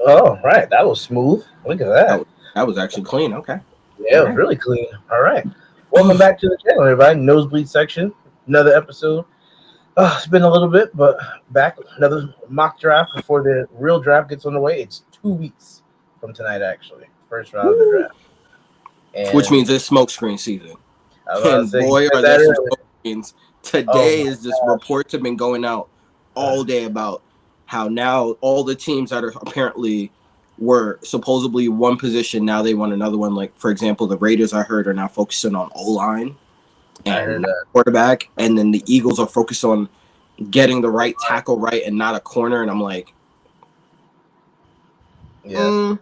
Oh, right. That was smooth. Look at That that. was, that was actually clean. Okay. Yeah, All it was right. really clean. All right. Welcome back to the channel, everybody. Nosebleed section. Another episode. It's been a little bit, but back. Another mock draft before the real draft gets underway. It's 2 weeks from tonight, actually. First round of the Woo. draft. Which And means it's smokescreen season. I was about to And say, you boy, said are there that some earlier. smoke screens. Oh, Today is just my reports have been going out gosh. all day about how now all the teams that are apparently were supposedly one position, now they want another one. Like, for example, the Raiders, I heard, are now focusing on O-line I and heard not that. quarterback. And then the Eagles are focused on getting the right tackle right and not a corner. And I'm like, Yeah.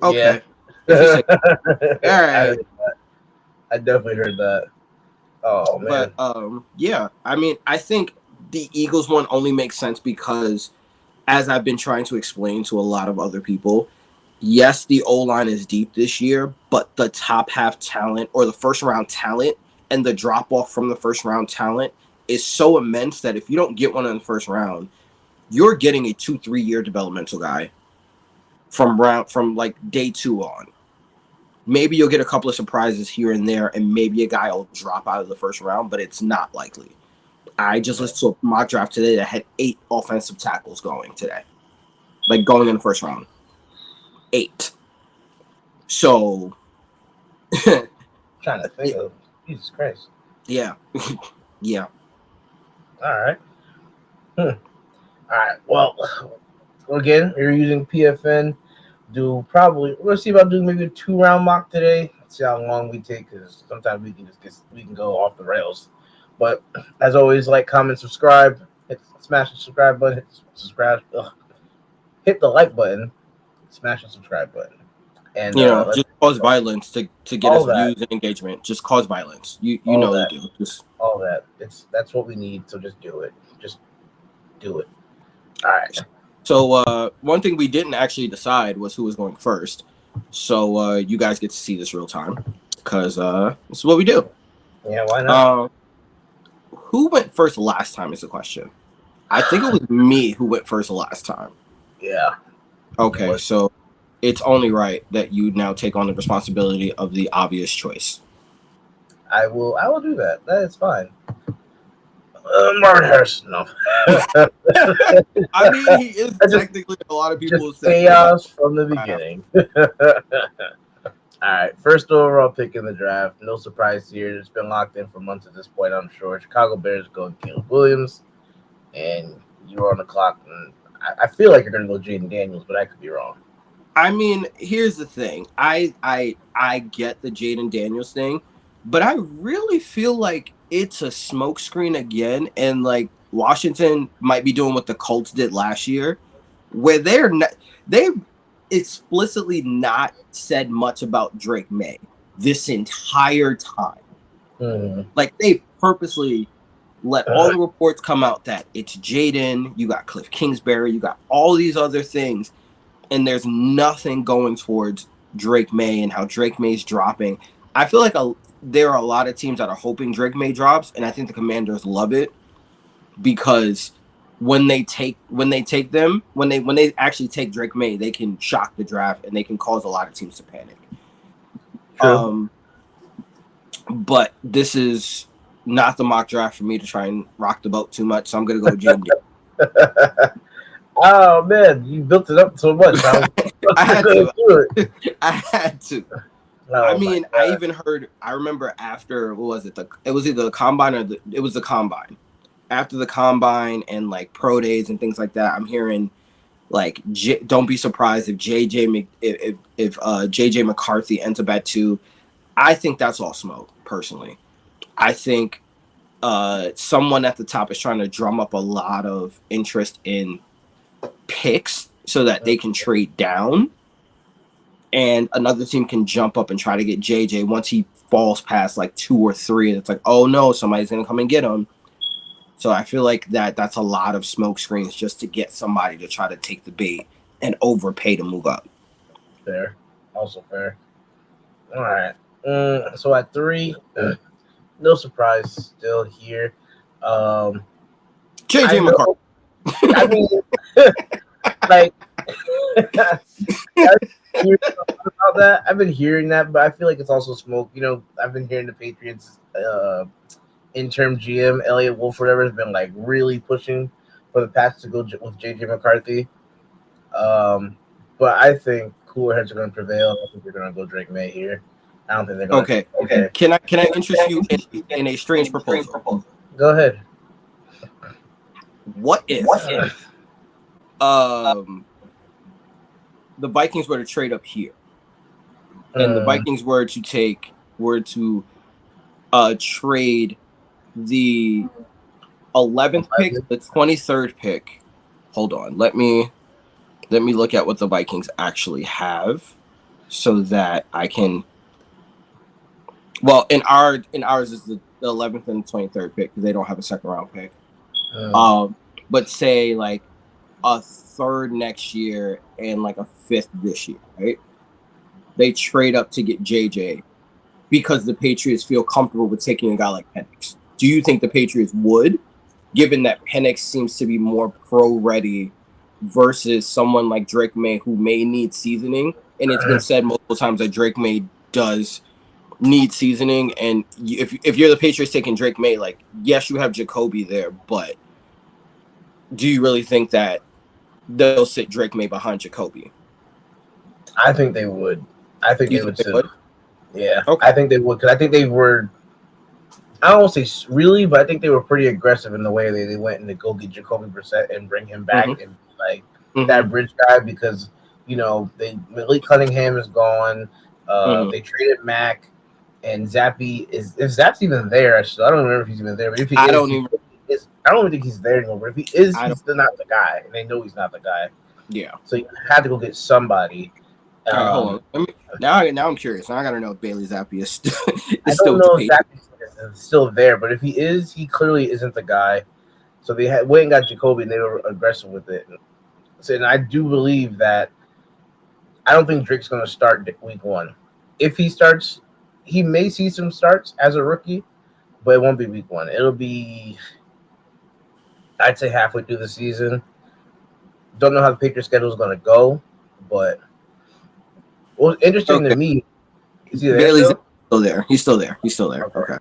Yeah. okay. If you say, all I right. heard that. I definitely heard that. Oh, But man. yeah, I mean, I think the Eagles one only makes sense because, as I've been trying to explain to a lot of other people, yes, the O line is deep this year, but the top half talent or the first round talent and the drop off from the first round talent is so immense that if you don't get one in the first round, you're getting a 2-3 year developmental guy from like day two on. Maybe you'll get a couple of surprises here and there, and maybe a guy will drop out of the first round, but it's not likely. I just listened to a mock draft today that had 8 offensive tackles going today, like going in the first round. 8. So, Trying to think of Jesus Christ. yeah, yeah. All right. All right. Well, again, you're using PFN. We're gonna see about doing maybe a 2 round mock today. See how long we take, because sometimes we can go off the rails. But as always, like, comment, subscribe, smash the subscribe button, hit the like button, smash the subscribe button, and let's Just cause violence to get all us that, views and engagement. Just cause violence. You all know the that, deal. Just all that. That's what we need. So just do it. Just do it. All right. so one thing we didn't actually decide was who was going first. So you guys get to see this real time because this is what we do. Yeah. Why not? Uh, who went first last time is the question. I think it was me who went first last time. Yeah. Okay, so it's only right that you now take on the responsibility of the obvious choice. I will. I will do that. That is fine. Marvin Harrison. No. I mean, he is Just, technically a lot of people just say that. chaos from the beginning. All right, first overall pick in the draft. No surprise here. It's been locked in for months at this point, I'm sure. Chicago Bears going Caleb Williams, and you're on the clock. And I feel like you're going to go Jaden Daniels, but I could be wrong. I mean, here's the thing. I get the Jaden Daniels thing, but I really feel like it's a smokescreen again, and like Washington might be doing what the Colts did last year, where they explicitly not said much about Drake May this entire time. Mm-hmm. Like they purposely let all the reports come out that it's Jaden, you got Cliff Kingsbury, you got all these other things, and there's nothing going towards Drake May and how Drake May's dropping. I feel like there are a lot of teams that are hoping Drake May drops, and I think the Commanders love it because when they actually take Drake May, they can shock the draft and they can cause a lot of teams to panic. True. But this is not the mock draft for me to try and rock the boat too much, so I'm gonna go Jaden. Oh man, you built it up so much. I had to. Do it. I had to. Oh, I mean, I even heard. I remember after what was it? It was either the combine or it was the combine. After the combine and like pro days and things like that, I'm hearing like don't be surprised if JJ McCarthy ends up at 2. I think that's all smoke. Personally, I think someone at the top is trying to drum up a lot of interest in picks so that they can trade down, and another team can jump up and try to get JJ once he falls past like 2 or 3. And it's like, oh no, somebody's gonna come and get him. So I feel like that's a lot of smoke screens just to get somebody to try to take the bait and overpay to move up. Fair, also fair. All right. So at 3, no surprise, still here. JJ McCarthy. I mean, like I've been hearing about that. I've been hearing that, but I feel like it's also smoke. I've been hearing the Patriots interim GM Elliot Wolf, whatever, has been like really pushing for the Pats to go with JJ McCarthy. Um, but I think cooler heads are going to prevail. I think they're going to go Drake May here. I don't think they're going to. Okay. Okay, Can I interest you in a strange proposal? go ahead. What if um the Vikings were to trade up here and the Vikings were to trade the 11th pick, the 23rd pick. Hold on. Let me look at what the Vikings actually have so that I can. Well, in ours is the 11th and the 23rd pick because they don't have a second round pick. But say like a third next year and like a fifth this year, right? They trade up to get JJ because the Patriots feel comfortable with taking a guy like Penix. Do you think the Patriots would, given that Penix seems to be more pro ready versus someone like Drake May who may need seasoning? And it's been said multiple times that Drake May does need seasoning. And if you're the Patriots taking Drake May, like, yes, you have Jacoby there, but do you really think that they'll sit Drake May behind Jacoby? I think they would. I think You they would think sit. they would? Yeah, Okay. I think they would because I think they were. I don't want to say really, but I think they were pretty aggressive in the way they went and to go get Jacoby Brissett and bring him back and be like that bridge guy because Malik Cunningham is gone. They traded Mack and Zappy is if Zapp's even there. Actually, I don't remember if he's even there, but if he I is, don't even. I don't even think he's there anymore. But if he is, I he's still not the guy, and they know he's not the guy. Yeah. So you had to go get somebody. All right, hold on. Now I'm curious. Now I gotta know if Bailey Zappi is still I don't know if Zappy's still there, but if he is, he clearly isn't the guy. So they had went and got Jacoby, and they were aggressive with it. So, and I do believe that I don't think Drake's going to start week one. If he starts, he may see some starts as a rookie, but it won't be week one. It'll be, I'd say, halfway through the season. Don't know how the Patriots schedule is going to go, but what was interesting to me is he there Bailey's still? still there. He's still there. He's still there. Okay.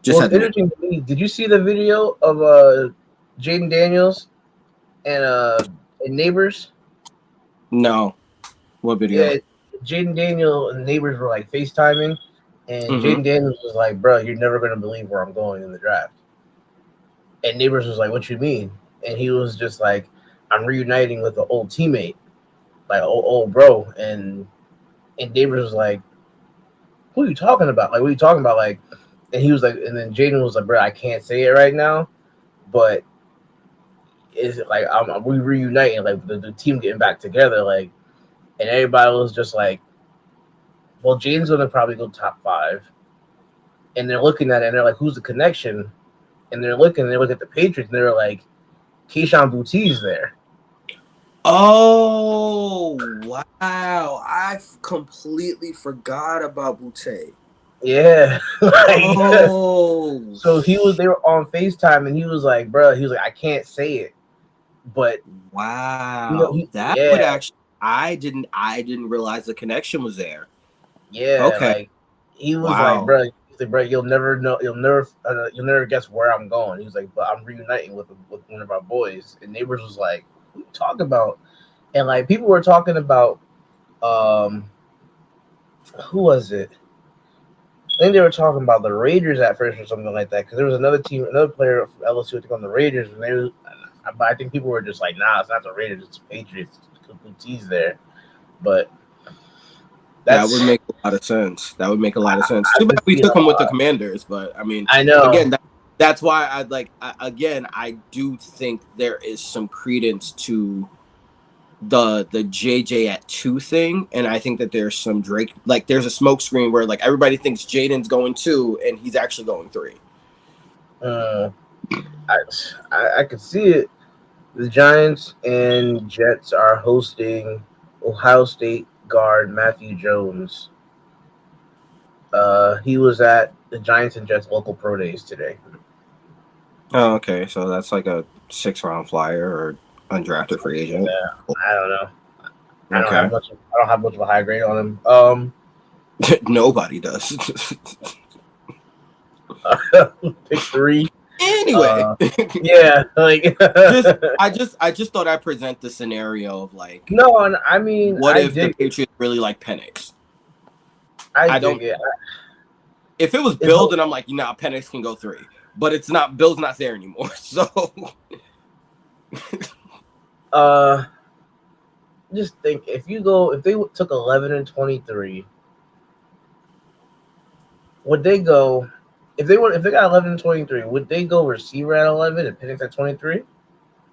Just What's interesting to me, did you see the video of Jaden Daniels and Neighbors? No. What video? Yeah, Jaden Daniel and Neighbors were like FaceTiming, and Jaden Daniels was like, "Bro, you're never gonna believe where I'm going in the draft." And Neighbors was like, "What you mean?" And he was just like, "I'm reuniting with an old teammate, like old bro." And Neighbors was like, "Who are you talking about? Like, what are you talking about?" Like, and he was like, and then Jaden was like, "Bro, I can't say it right now, but is it like we reuniting, like the team getting back together, like." And everybody was just like, well, Jaden's going to probably go top 5. And they're looking at it, and they're like, who's the connection? And they look at the Patriots, and they're like, Keyshawn Boutille's there. Oh, wow. I completely forgot about Boutte. Yeah. So they were on FaceTime, and he was like, bro, I can't say it. But wow. Would actually, I didn't realize the connection was there. Yeah. Okay. Like, he was like, bro, you'll never know, you'll never guess where I'm going. He was like, but I'm reuniting with one of our boys. And Neighbors was like, what are you talking about? And like people were talking about who was it? I think they were talking about the Raiders at first or something like that, because there was another player from LSU I think on the Raiders, and but I think people were just like, nah, it's not the Raiders, it's the Patriots. Boutille's there. But that would make a lot of sense. Too bad we took him with the Commanders, but I mean, I know. Again, that's why I do think there is some credence to the JJ at 2 thing, and I think that there's some Drake, like there's a smoke screen where like everybody thinks Jaden's going 2 and he's actually going 3. I could see it. The Giants and Jets are hosting Ohio State guard Matthew Jones. He was at the Giants and Jets local pro days today. Oh, okay. So that's like a 6th round flyer or undrafted free agent. Yeah, I don't know. Okay. I don't have much of a high grade on him. Nobody does. Pick three. Anyway, Yeah, like I just thought I'd present the scenario of like, no, and I mean, what if the Patriots really like Penix? I I dig don't. it. If it was It's Bill, then I'm like, nah, Penix can go 3. But it's not. Bill's not there anymore. So uh, just think if they took 11 and 23, would they go? If they got 11 and 23, would they go receiver at 11 and Penix at 23?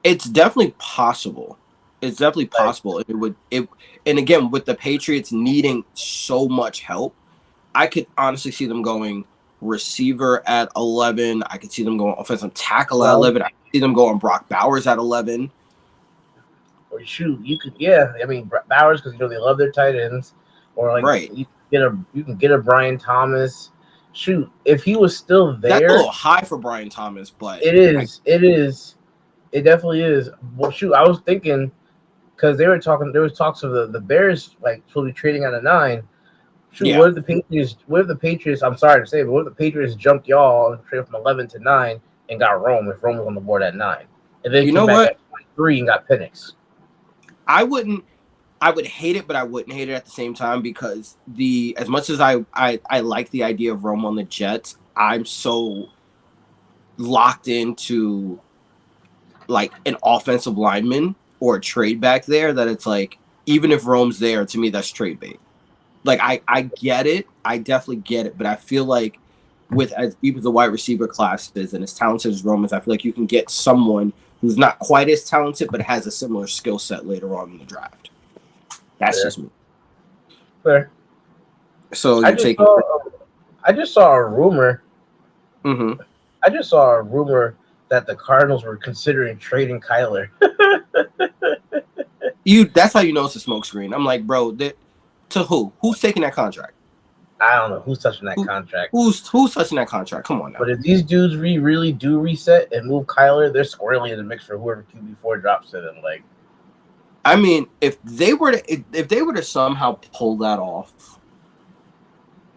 it's definitely possible. It's definitely Like, possible. And again, with the Patriots needing so much help, I could honestly see them going receiver at 11. I could see them going offensive tackle at well, 11. I could see them going Brock Bowers at 11. or shoot, you could, yeah. I mean, Bowers, because they love their tight ends, or like Right. you can get a Brian Thomas. Shoot, if he was still That's a there, little high for Brian Thomas, but it is. It is. It definitely is. Well, shoot, I was thinking because they were talking. There was talks of the Bears like supposed to be trading at a 9. Shoot, yeah. what if the Patriots? What if the Patriots? I'm sorry to say, but what if the Patriots jumped y'all and traded from 11 to 9 and got Rome if Rome was on the board at 9, and then You came know back what? at 23 and got Penix? I would hate it, but I wouldn't hate it at the same time because as much as I like the idea of Rome on the Jets, I'm so locked into like an offensive lineman or a trade back there that it's like even if Rome's there, to me that's trade bait. Like I get it, I definitely get it, but I feel like with as deep as the wide receiver class is and as talented as Rome is, I feel like you can get someone who's not quite as talented but has a similar skill set later on in the draft. That's Fair, just me. fair. So I you're just taking. saw. I just saw a rumor. Mm-hmm. I just saw a rumor that the Cardinals were considering trading Kyler. That's how you know it's a smokescreen. I'm like, bro, to who? Who's taking that contract? I don't know who's touching that Who, contract. who's touching that contract? Come on now. But if these dudes really do reset and move Kyler, they're squarely in the mix for whoever QB4 drops to them. Like, I mean, if they were to somehow pull that off,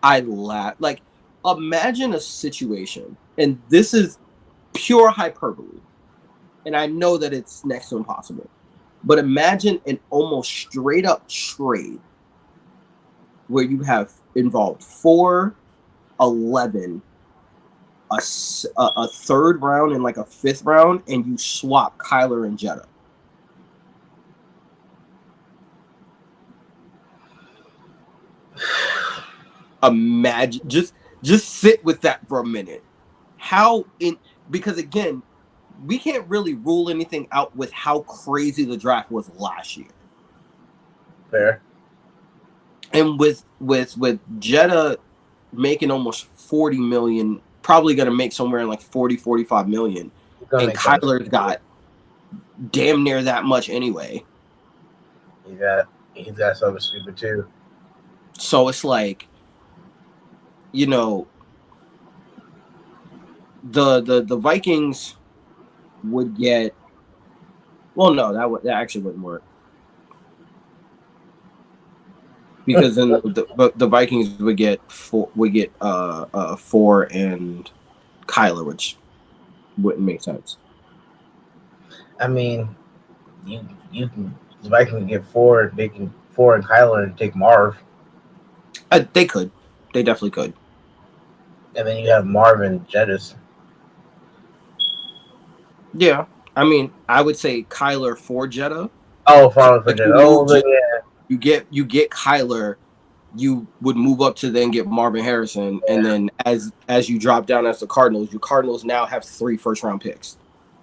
I laugh. Like, imagine a situation, and this is pure hyperbole, and I know that it's next to impossible. But imagine an almost straight up trade where you have involved 4, 11, a third round and like a 5th round, and you swap Kyler and Jetta. Imagine, just sit with that for a minute. Because again, we can't really rule anything out with how crazy the draft was last year. fair. And with Jetta making almost 40 million, probably going to make somewhere in like 40, 45 million. And Kyler's got damn near that much anyway. He's got something stupid too. So it's like, the Vikings would get. Well, no, that actually wouldn't work. Because then the Vikings would get 4 and Kyler, which wouldn't make sense. I mean, you can the Vikings can get 4. They can 4 and Kyler and take Marv, They could, they definitely could. and then you have Marv and Jettis. Yeah, I mean, I would say Kyler for Jetta. Oh, So for Jettis. Oh, yeah. You get Kyler, you would move up to then get Marvin Harrison, Yeah. and then as you drop down as the Cardinals, your Cardinals now have 3 first-round picks.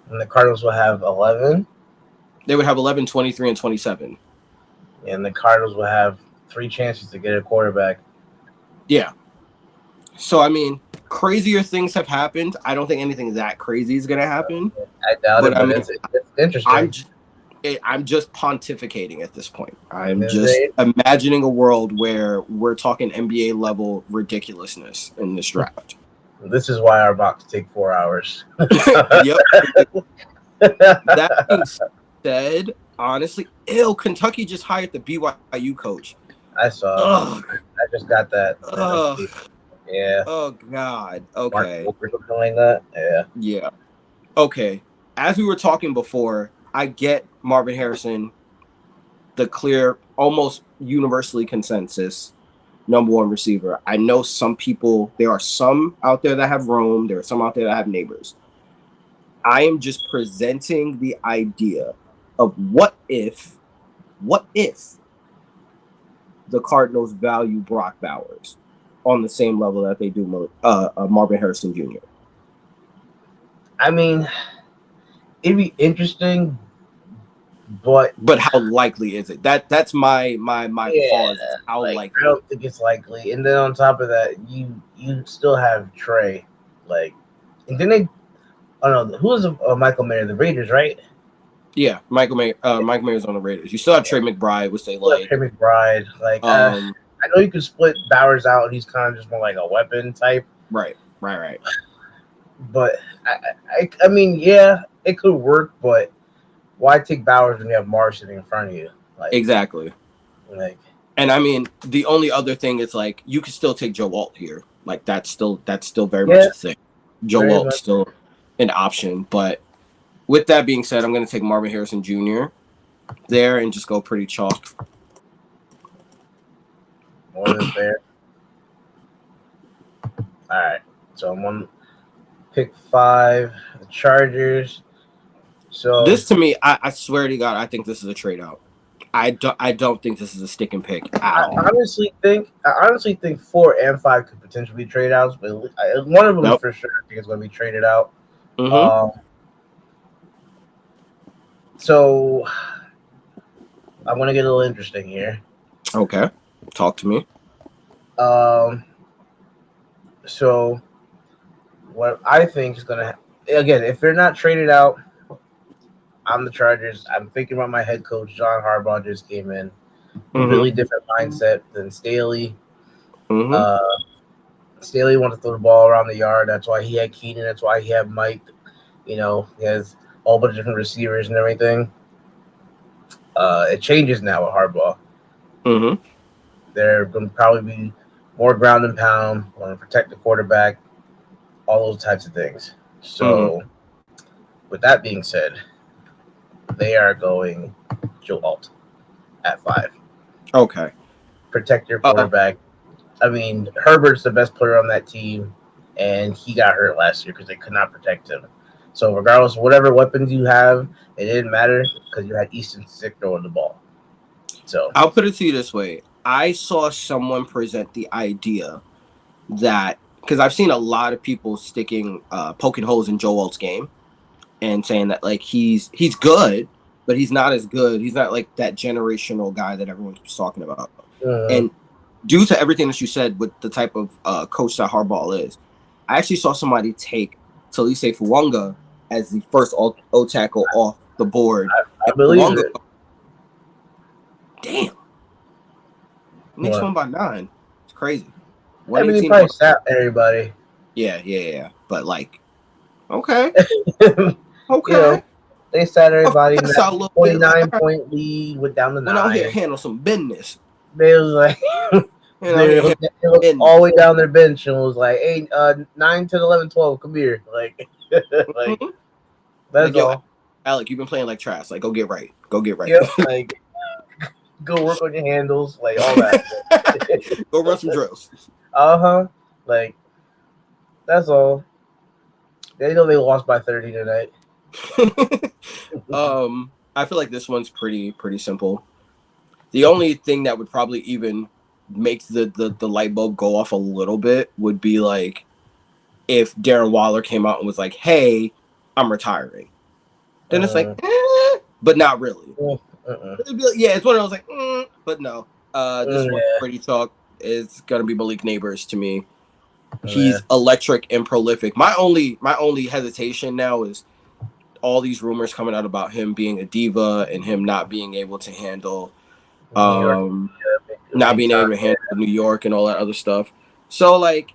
And the Cardinals will have 11. They would have 11, 23, and 27. And the Cardinals will have 3 chances to get a quarterback. Yeah. So, I mean, crazier things have happened. I don't think anything that crazy is going to happen. I doubt it, but I mean, it's interesting. I'm just pontificating at this point. I'm just imagining a world where we're talking NBA level ridiculousness in this draft. This is why our box take 4 hours. Yep. That being said, honestly, ew, Kentucky just hired the BYU coach. I saw. Ugh, I just got that ugh, notification. Yeah, oh God. Mark Okay, Wilbur, something like that. Yeah. yeah. Okay. As we were talking before, I get Marvin Harrison, the clear, almost universally consensus number one receiver. I know some people, there are some out there that have roam, there are some out there that have neighbors. I am just presenting the idea of what if the Cardinals value Brock Bowers on the same level that they do Marvin Harrison Jr. I mean, it'd be interesting, but But how likely is it? That's my yeah, pause. Is how like I likely? don't think it's likely. And then on top of that, you still have Trey, like, and then they. Oh no, who was Michael Mayer? The Raiders, right? Yeah, Michael Mayer's on the Raiders. You still have Trey McBride, which they Still have like. Trey McBride. Like, Um, I know you can split Bowers out. He's kind of just more like a weapon type. right. But I mean, yeah, it could work. But why take Bowers when you have Mars sitting in front of you? Exactly. Like, And I mean, the only other thing is like you can still take Joe Alt here. Like that's still very much yeah, a thing. Joe very Alt's much. still an option. But with that being said, I'm going to take Marvin Harrison Jr. there and just go pretty chalk. More than fair. All right, so I'm on pick 5, the Chargers. So This to me, I swear to God, I think this is a trade out. I don't think this is a stick and pick at I all. honestly think 4 and 5 could potentially be trade outs, but one of them Nope. for sure I think is going to be traded out. Mm-hmm. Um, so I want to get a little interesting here. Okay. Talk to me. Um, so what I think is going to again, if they're not traded out, I'm the Chargers. I'm thinking about my head coach John Harbaugh just came in, Mm-hmm. completely different mindset than Staley. Mm-hmm. Uh, Staley wanted to throw the ball around the yard. That's why he had Keenan. That's why he had Mike. He has a whole bunch of different receivers and everything. It changes now with Harbaugh. Mm-hmm. They're going to probably be more ground and pound, want to protect the quarterback, all those types of things. Mm-hmm. So, with that being said, they are going Joe Alt at 5. Okay. Protect your Uh, quarterback. I mean, Herbert's the best player on that team, and he got hurt last year because they could not protect him. So, regardless of whatever weapons you have, it didn't matter because you had Easton Stick throwing the ball. So, I'll put it to you this way. I saw someone present the idea that because I've seen a lot of people poking holes in Joe Alt's game and saying that like he's good, but he's not as good. He's not like that generational guy that everyone keeps talking about. uh, And due to everything that you said with the type of coach that Harbaugh is, I actually saw somebody take Talise Fuanga as the first O tackle off the board. I And believe Fuanga, it. damn, Knicks Well, won by 9. It's crazy. I mean, he 118 to probably 1. sat everybody. Yeah. But like, okay, you okay. know, they sat Puff everybody in chest that out a little bit. Like, all 29 right, point lead, went down to went out here 9. handle some business. They was like, Went out they here handle looked all the business. way down their bench and was like, hey, 9, 10, 11, 12, come here. Like, like Mm-hmm. that's Like, yo, all. Alec, you've been playing like trash. Like, go get right. Go get right. Yep. Like, go work on your handles, like all that. Go run some drills. Uh-huh. Like, that's all. They know they lost by 30 tonight. I feel like this one's pretty simple. The only thing that would probably even make the light bulb go off a little bit would be like if Darren Waller came out and was like, "Hey, I'm retiring." Then it's like, Uh, but not really. uh-uh. Yeah, it's one of those like, but no. This one's Yeah, pretty chalk. It's gonna be Malik Neighbors to me. yeah. He's electric and prolific. My only hesitation now is all these rumors coming out about him being a diva and him not being able to handle New York, um not big being time. able to handle New York and all that other stuff. So like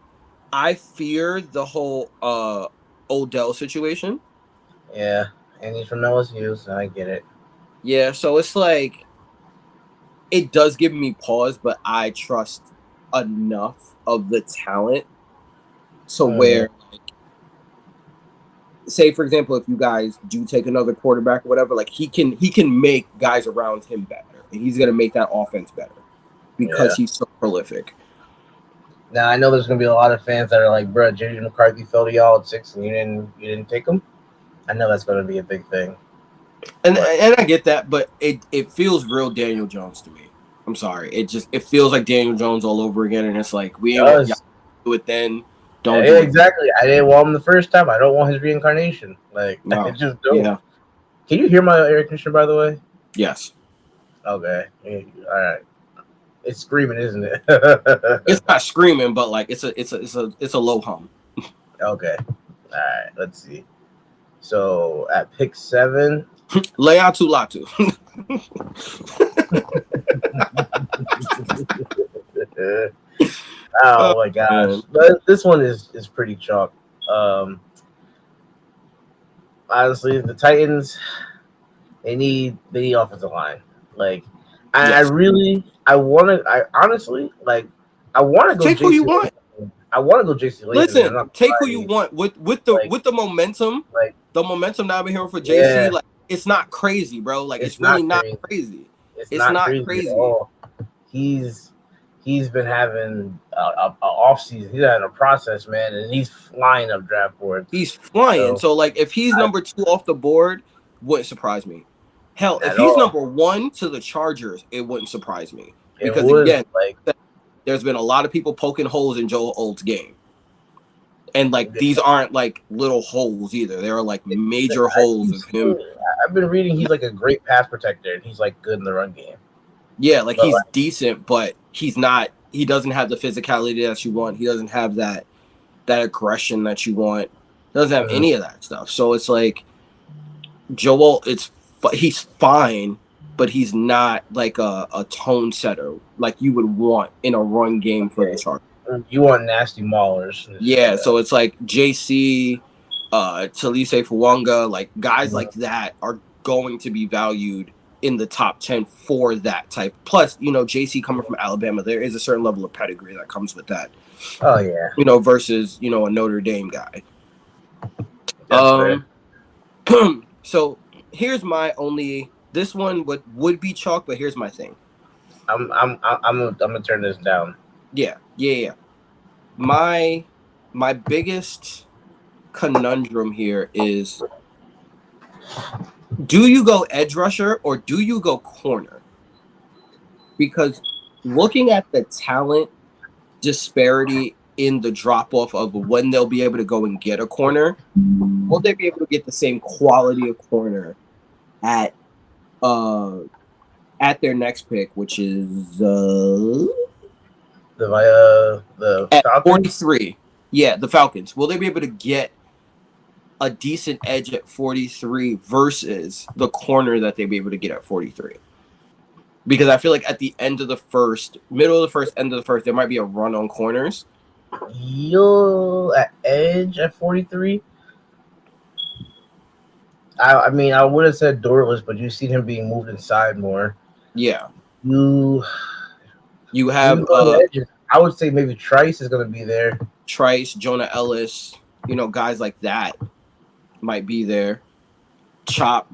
I fear the whole Odell situation. Yeah, and he's from LSU, so I get it. Yeah, so it's like it does give me pause, but I trust enough of the talent to Mhm. where, say for example, if you guys do take another quarterback or whatever, like he can make guys around him better, and he's gonna make that offense better because Yeah. he's so prolific. Now I know there's gonna be a lot of fans that are like, "Bro, JJ McCarthy fell to y'all at 6, and you didn't take him." I know that's gonna be a big thing, but And I get that, but it feels real Daniel Jones to me. I'm sorry, it feels like Daniel Jones all over again, and it's like it we ain't want y'all does. do it then, don't Yeah, do it. exactly. I didn't want him the first time. I don't want his reincarnation. Like I No, just don't. yeah, Can you hear my air conditioner, by the way? yes, Okay. Yeah, all right. It's screaming, isn't it? it's not screaming, but like it's a low hum. Okay. All right. Let's see. So at pick 7. Leatu Latu. Oh Oh my gosh, man, but this one is pretty chalk. Um, Honestly, the Titans they need offensive line. Like, I yes. really I honestly like I want to go Take who you JC want. Latham. I want to go JC Latham, man. I'm Listen, not take gonna who lie to you you. want Like with the momentum, like the momentum that I've been hearing for JC. yeah, Like it's not crazy, bro. Like it's it's really not not crazy. crazy. It's It's not not crazy at crazy. all. He's he's been having a off season. He's having a process, man, and he's flying up draft boards. He's flying. So So like if he's I, number 2 off the board, wouldn't surprise me. Hell, if at he's all, number 1 to the Chargers, it wouldn't surprise me. it Because would again, like there's been a lot of people poking holes in Joel Olt's game. And like these aren't like little holes either. There are like major I holes keep of him. seeing. I've been reading he's like a great pass protector, and he's like good in the run game. Yeah, like But he's like, decent, but he's not. He doesn't have the physicality that you want. He doesn't have that aggression that you want. He doesn't have mm, any of that stuff. So it's like Joel. He's fine, but he's not like a tone setter like you would want in a run game for the okay, Chargers. you want nasty maulers? Yeah, Yeah. so it's like JC, Talise Fuwanga, like guys Mm, like that are going to be valued in the top 10 for that type. Plus, JC coming from Alabama, there is a certain level of pedigree that comes with that, oh yeah, versus, a Notre Dame guy. that's fair. Um, so here's my only, this one would be chalk, but here's my thing. I'm gonna turn this down. Yeah, yeah, yeah. My, my biggest conundrum here is, do you go edge rusher or do you go corner? Because looking at the talent disparity in the drop off of when they'll be able to go and get a corner, will they be able to get the same quality of corner at uh at their next pick, which is The at Falcons. 43? Yeah, the Falcons. Will they be able to get a decent edge at 43 versus the corner that they'd be able to get at 43? Because I feel like at the end of the first, middle of the first, end of the first, there might be a run on corners. You at edge at 43. I mean, I would have said Dorless, but you see him being moved inside more. Yeah, You you Who have you going to edges? I would say maybe Trice is going to be there. Trice, Jonah Ellis, guys like that might be there. Chop,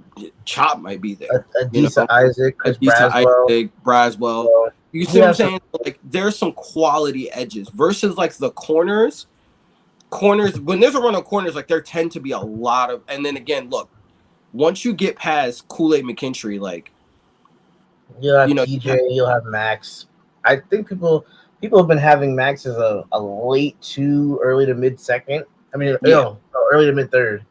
Chop might be there. Adisa Isaac, Chris Adisa Braswell. Isaac, Braswell. So You we see what I'm have some. saying? Like there's some quality edges versus like the corners. Corners, when there's a run on corners, like there tend to be a lot of, and then again, look, once you get past Kool-Aid McKinstry, like You'll have you TJ. have, You'll have Max. I think people have been having Max as a late two, early to mid second. I mean, yeah. early to mid third.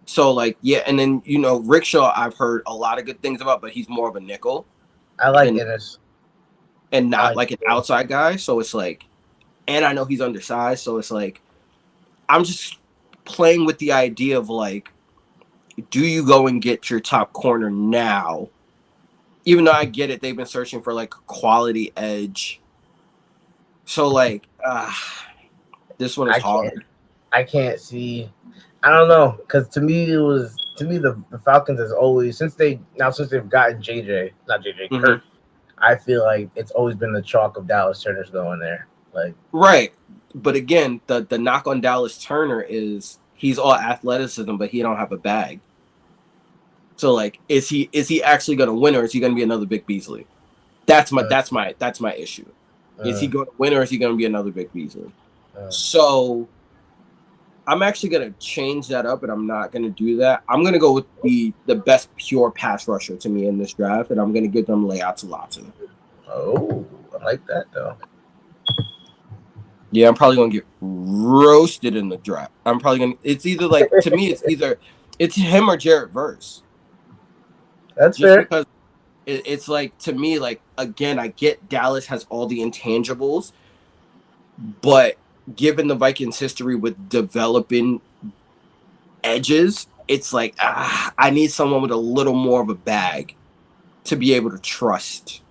So like yeah, and then Rickshaw, I've heard a lot of good things about, but he's more of a nickel I like and Ennis. I not like like an outside guy. So it's like, and I know he's undersized, so it's like I'm just playing with the idea of like, do you go and get your top corner now? Even though I get it, they've been searching for like quality edge. So like, this one is I can't. hard. I can't see. I don't know, because to to me the Falcons has always since they've gotten not JJ Mm-hmm. Kirk. I feel like it's always been the chalk of Dallas Turner's going there. Like Right. But again, the knock on Dallas Turner is he's all athleticism, but he don't have a bag. So like, is he actually going to win, or is he going to be another Big Beasley? uh, That's my issue. Is he uh, going to win, or is he going to be another Big Beasley? uh, So I'm actually going to change that up, and I'm not going to do that. I'm going to go with the best pure pass rusher to me in this draft, and I'm going to give them Leia Talata. oh, I like that though. Yeah, I'm probably gonna get roasted in the draft. I'm probably gonna. It's either like to me, it's him or Jarrett Verse. That's Just fair. because it's like to me, like again, I get Dallas has all the intangibles, but given the Vikings' history with developing edges, it's like I need someone with a little more of a bag to be able to trust.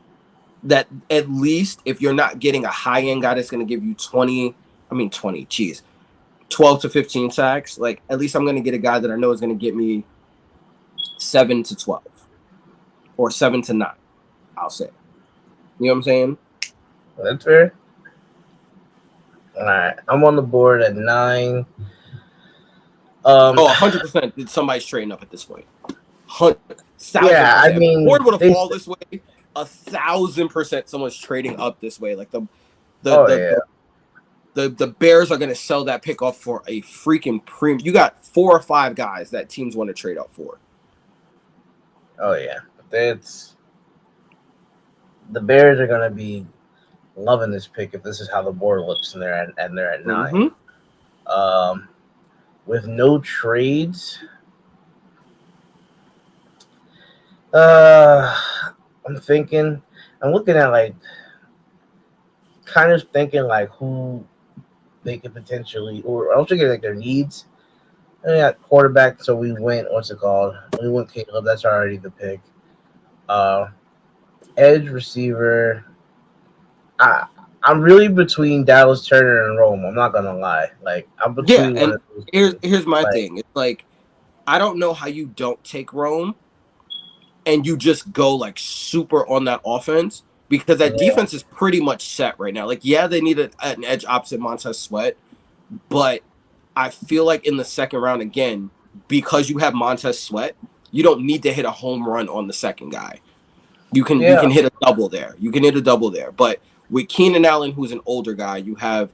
That at least if you're not getting a high end guy that's gonna give you 20, geez 12 to 15 sacks, like at least I'm going to get a guy that I know is going to get me 7 to 12 or 7 to 9, I'll say. You know what I'm saying? That's fair. All right, I'm on the board at 9. Um, Oh, 100% somebody's trading up at this point. 1,000%. yeah, I If the board mean, would have fallen this way, 1,000% someone's trading up this way. Like the oh the yeah, the the Bears are going to sell that pick off for a freaking premium. You got 4 or 5 guys that teams want to trade up for. oh yeah. It's the Bears are gonna be loving this pick if this is how the board looks, and they're at 9. Mm-hmm. Um, with no trades, uh, I'm thinking, I'm looking at like, kind of thinking like who they could potentially, or I'm thinking like their needs. And we got quarterback, so we went. What's it called? We went Caleb. That's already the pick. Uh, edge receiver. I I'm really between Dallas Turner and Rome. I'm not gonna lie. Like I'm Yeah, between one and of those two. here's my Like thing. It's like I don't know how you don't take Rome and you just go like super on that offense because that yeah, defense is pretty much set right now. Like, yeah, they need an edge opposite Montez Sweat, but I feel like in the second round again, because you have Montez Sweat, you don't need to hit a home run on the second guy. You yeah, can hit a double there. You can hit a double there. But with Keenan Allen, who's an older guy, you have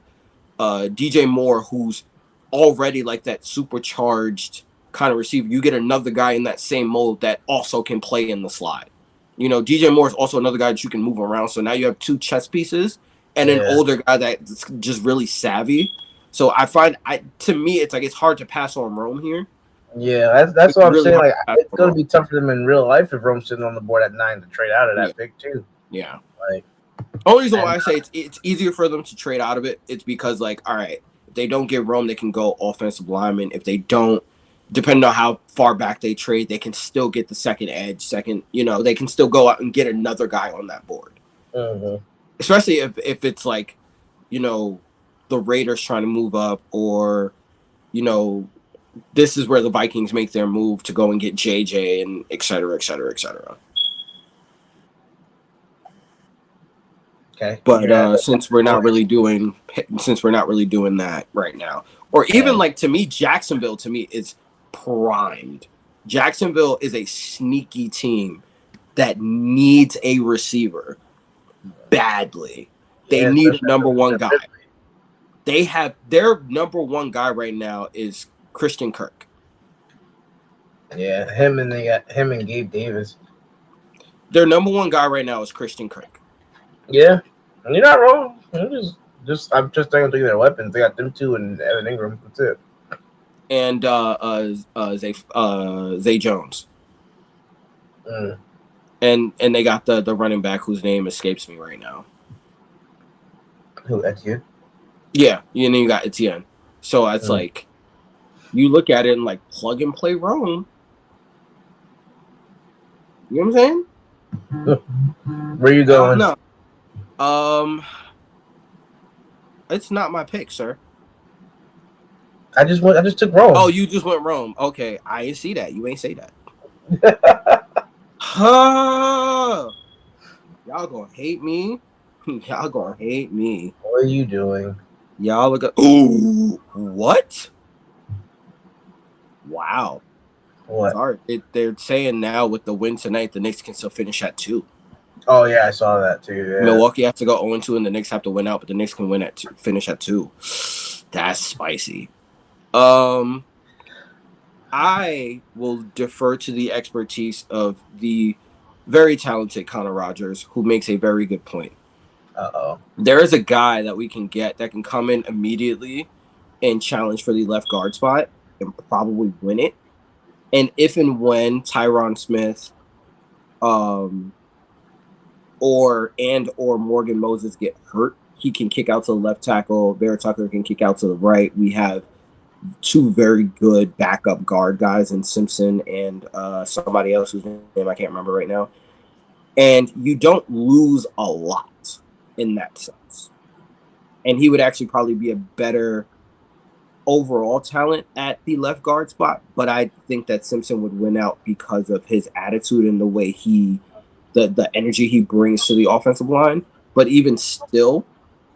DJ Moore, who's already like that supercharged kind of receiver. You get another guy in that same mold that also can play in the slide. You know, DJ Moore is also another guy that you can move around. So now you have 2 chess pieces and an yeah, older guy that's just really savvy. So I find to me it's like it's hard to pass on Rome here. yeah. That's It's what I'm really saying. hard Like to pass it's on gonna Rome. be tough for them in real life if Rome's sitting on the board at 9 to trade out of Yeah, that pick too. yeah. Like Only reason why and I say it's easier for them to trade out of it, it's because like, all right, if they don't get Rome, they can go offensive lineman. If they don't, depending on how far back they trade, they can still get the second edge, they can still go out and get another guy on that board. mhm. Especially if it's like, you know, the Raiders trying to move up, or, you know, this is where the Vikings make their move to go and get JJ and et cetera, et cetera, et cetera. Okay, But you're at since we're not really doing that right now, or even um, like to me, Jacksonville to me is primed. Jacksonville is a sneaky team that needs a receiver badly. They yeah, need especially a number one after guy. They have their number one guy right now is Christian Kirk. yeah, him and they got him and Gabe Davis. Their number one guy right now is Christian Kirk. Yeah, and you're not wrong. I'm just thinking their weapons. They got them two and Evan Ingram. That's it. And Zay Jones. Mm. And they got the running back whose name escapes me right now. Who at you? Yeah, and then you got Etienne. So it's like you look at it and like plug and play Rome. You know what I'm saying? Where you I don't going? know. It's not my pick, sir. I just took Oh, Rome. you just went Rome. Okay, I ain't see that. You ain't say that. Huh? Y'all gonna hate me. Y'all gonna hate me. What are you doing? Y'all look at. Ooh, what? Wow. What? Sorry. They're saying now with the win tonight, the Knicks can still finish at 2. Oh yeah, I saw that too. Yeah. Milwaukee has to go 0-2, and the Knicks have to win out, but the Knicks can win at 2, finish at 2. That's spicy. Um, I will defer to the expertise of the very talented Connor Rogers, who makes a very good point. Uh-oh. There is a guy that we can get that can come in immediately and challenge for the left guard spot and probably win it. And if and when Tyron Smith, um, or Morgan Moses get hurt, he can kick out to the left tackle. Vera Tucker can kick out to the right. We have two very good backup guard guys in Simpson and somebody else whose name I can't remember right now. And you don't lose a lot in that sense. And he would actually probably be a better overall talent at the left guard spot, but I think that Simpson would win out because of his attitude and the way the energy he brings to the offensive line. But even still,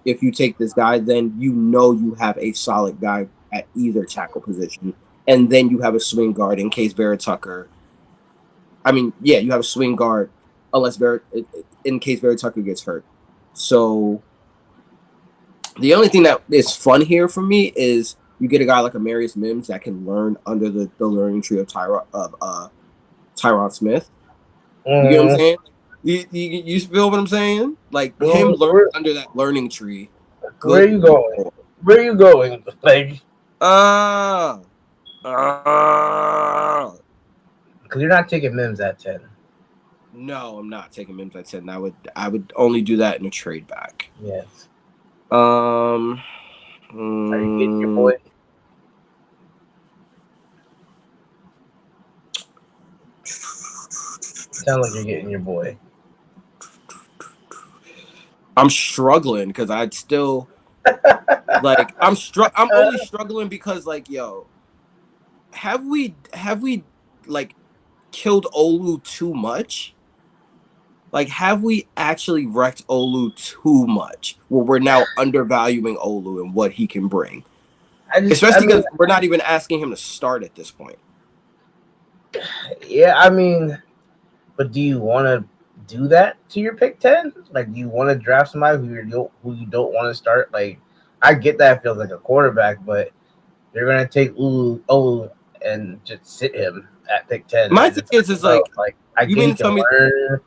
if you take this guy, then you have a solid guy at either tackle position, and then you have a swing guard in case Vera Tucker. I mean, yeah, you have a swing guard in case Vera Tucker gets hurt. So the only thing that is fun here for me is you get a guy like Amarius Mims that can learn under the learning tree of Tyron Smith. You get what I'm Mm, saying? You feel what I'm saying? Like him well, learning under that learning tree. where are Good you going? Lord. Where are you going? Like, Ah, ah. because you're not taking Mims at 10. No, I'm not taking Mims at 10. I would only do that in a trade back. Yes. Um, Are you getting your mm, boy? Sound like you're getting your boy. I'm struggling because I'd still like I'm only struggling because like yo, have we like killed Olu too much? Like, have we actually wrecked Olu too much where we're now undervaluing Olu and what he can bring? I Especially mean, because we're not even asking him to start at this point. yeah, I mean, but do you want to do that to your pick 10? Like, do you want to draft somebody who you don't want to start? Like, I get that it feels like a quarterback, but you're gonna take Ulu and just sit him at pick 10, My and thing it's like, is bro, like, like I you get mean he to can tell me learn,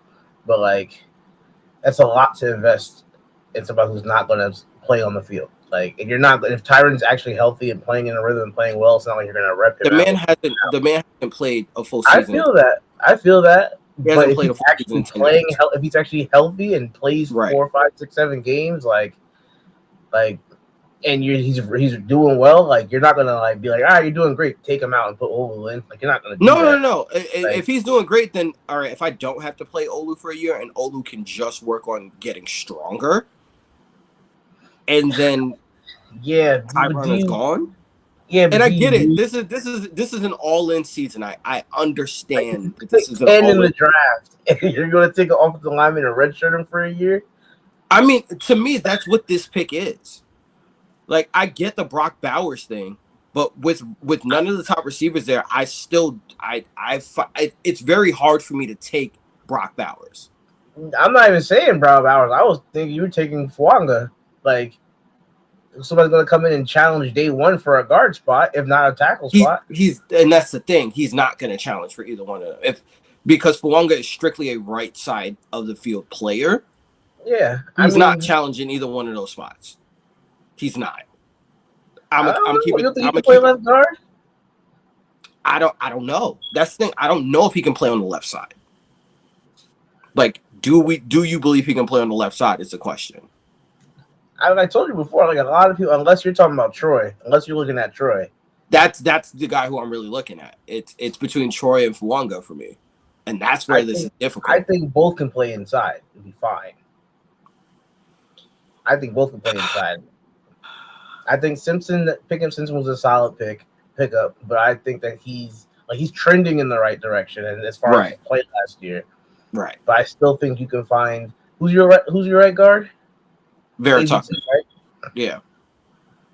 but like that's a lot to invest in somebody who's not gonna play on the field. Like, if Tyron's actually healthy and playing in a rhythm and playing well, it's not like you're gonna rep him out. the man hasn't played a full I season? feel that. I feel that. He But hasn't if played he's a full season actually in 10 games. if he's actually healthy and plays Right. 4, 5, 6, 7 games, like, and he's doing well, like you're not gonna like be like, you're doing great, take him out and put Olu in. Like, you're not gonna do No, no, that. no. Like, If he's doing great, then all right. If I don't have to play Olu for a year and Olu can just work on getting stronger, and then yeah, but Tyron is gone. And I do get it. you This is an all-in season. I understand that this pick is an 10 in all-in. the draft and you're gonna take an offensive lineman and redshirt him for a year? I mean, to me, that's what this pick is. Like, I get the Brock Bowers thing, but with none of the top receivers there, I still it's very hard for me to take Brock Bowers. I'm not even saying Brown Bowers. I was thinking you were taking Fuanga. Like, somebody's gonna come in and challenge day one for a guard spot, if not a tackle spot. He's and that's the thing. He's not going to challenge for either one of them. Because Fuanga is strictly a right side of the field player, Yeah, I he's not mean, challenging either one of those spots. He's not. I don't I'm know. keeping You think I'm he gonna can play keep it. left guard? I don't know. That's the thing. I don't know if he can play on the left side. Like, do you believe he can play on the left side? Is the question. I told you before, like a lot of people, unless you're talking about Troy, unless you're looking at Troy. That's the guy who I'm really looking at. It's between Troy and Fuanga for me, and that's I where this think is I difficult. think both can play inside and be fine. I think both can play inside. I think picking Simpson was a solid pickup, but I think that he's trending in the right direction, and as far as Right, his play last year, right. but I still think you can find who's your right guard? Very tough. AVT, right? Yeah.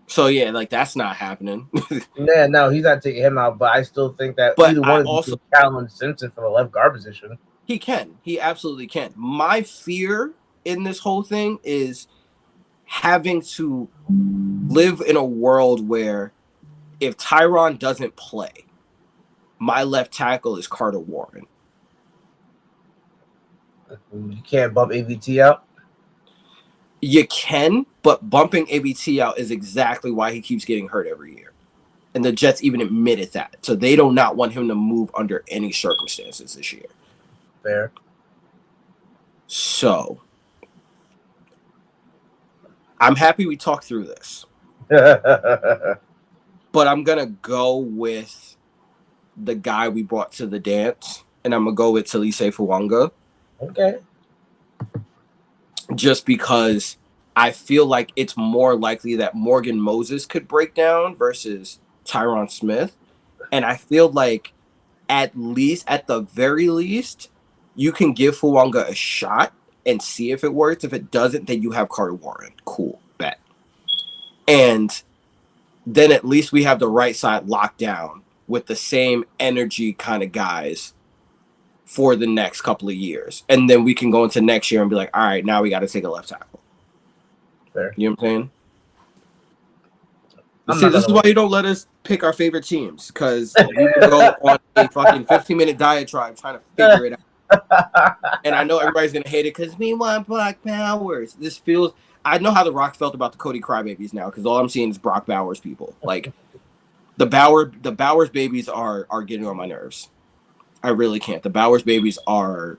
So yeah, like that's not happening. Yeah, no, he's not taking him out, but I still think that But either I one of you also can challenge Simpson for the left guard position. he can. He absolutely can. My fear in this whole thing is having to live in a world where if Tyron doesn't play, my left tackle is Carter Warren. You can't bump AVT out. You can, but bumping ABT out is exactly why he keeps getting hurt every year. And the Jets even admitted that. So they do not want him to move under any circumstances this year. Fair. So I'm happy we talked through this. But I'm going to go with the guy we brought to the dance. And I'm going to go with Talise Fuanga. Okay. Just because I feel like it's more likely that Morgan Moses could break down versus Tyron Smith. And I feel like at the very least, you can give Fuanga a shot and see if it works. If it doesn't, then you have Carter Warren. Cool, bet. And then at least we have the right side locked down with the same energy kind of guys for the next couple of years. And then we can go into next year and be like, all right, now we got to take a left tackle. Fair. You know what I'm saying? I'm See, not this is gonna why you don't let us pick our favorite teams, because we will go on a fucking 15-minute diatribe trying to figure it out. And I know everybody's going to hate it because we want Brock Bowers. This feels... I know how The Rock felt about the Cody Crybabies now, because all I'm seeing is Brock Bowers people. Like, the Bowers babies are getting on my nerves. I really can't. The Bowers babies are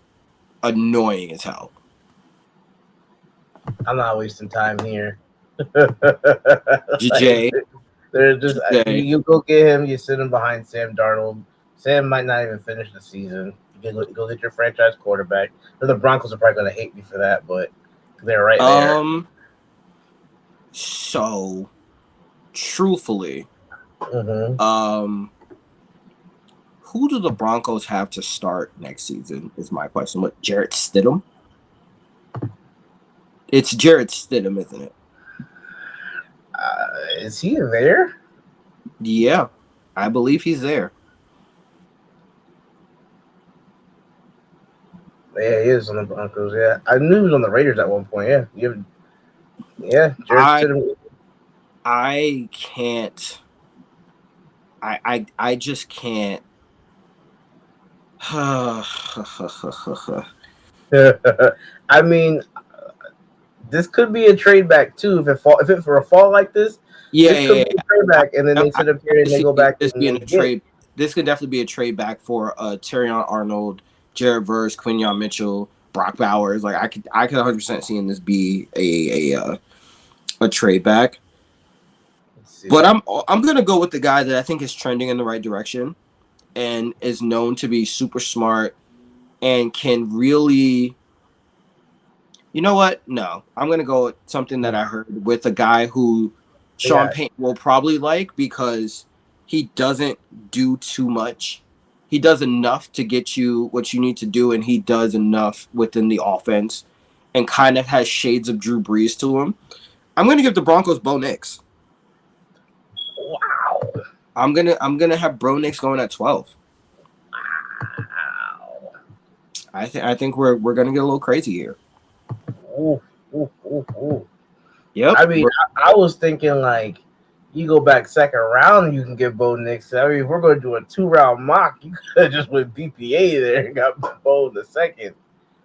annoying as hell. I'm not wasting time here. JJ, They're just JJ. you go get him. You sit him behind Sam Darnold. Sam might not even finish the season. You go get your franchise quarterback. The Broncos are probably going to hate me for that, but they're right there. So, truthfully, Mm-hmm. who do the Broncos have to start next season? Is my question. What, Jarrett Stidham? It's Jarrett Stidham, isn't it? Is he there? Yeah, I believe he's there. Yeah, he is on the Broncos. Yeah, I knew he was on the Raiders at one point. Yeah, Jared Stidham. I can't. I just can't. I mean, this could be a trade back too. If it for a fall like this, Yeah, this could be a trade back, and then they sit up here and they go back this and being they a trade. This could definitely be a trade back for Terrion Arnold, Jared Verse, Quinyon Mitchell, Brock Bowers. Like I could 100% seeing this be a trade back. But I'm gonna go with the guy that I think is trending in the right direction, and is known to be super smart, and can really. You know what? No, I'm gonna go with something that I heard with a guy who Sean Payton will probably like, because he doesn't do too much. He does enough to get you what you need to do, and he does enough within the offense, and kind of has shades of Drew Brees to him. I'm gonna give the Broncos Bo Nix. Wow. I'm gonna have Bro Nix going at 12. Wow. I think we're gonna get a little crazy here. Ooh, ooh, ooh, ooh. Yep. I mean, I was thinking like you go back second round, you can get Bo Nix. I mean, if we're going to do a 2-round mock, you could have just went BPA there and got Bo in the second.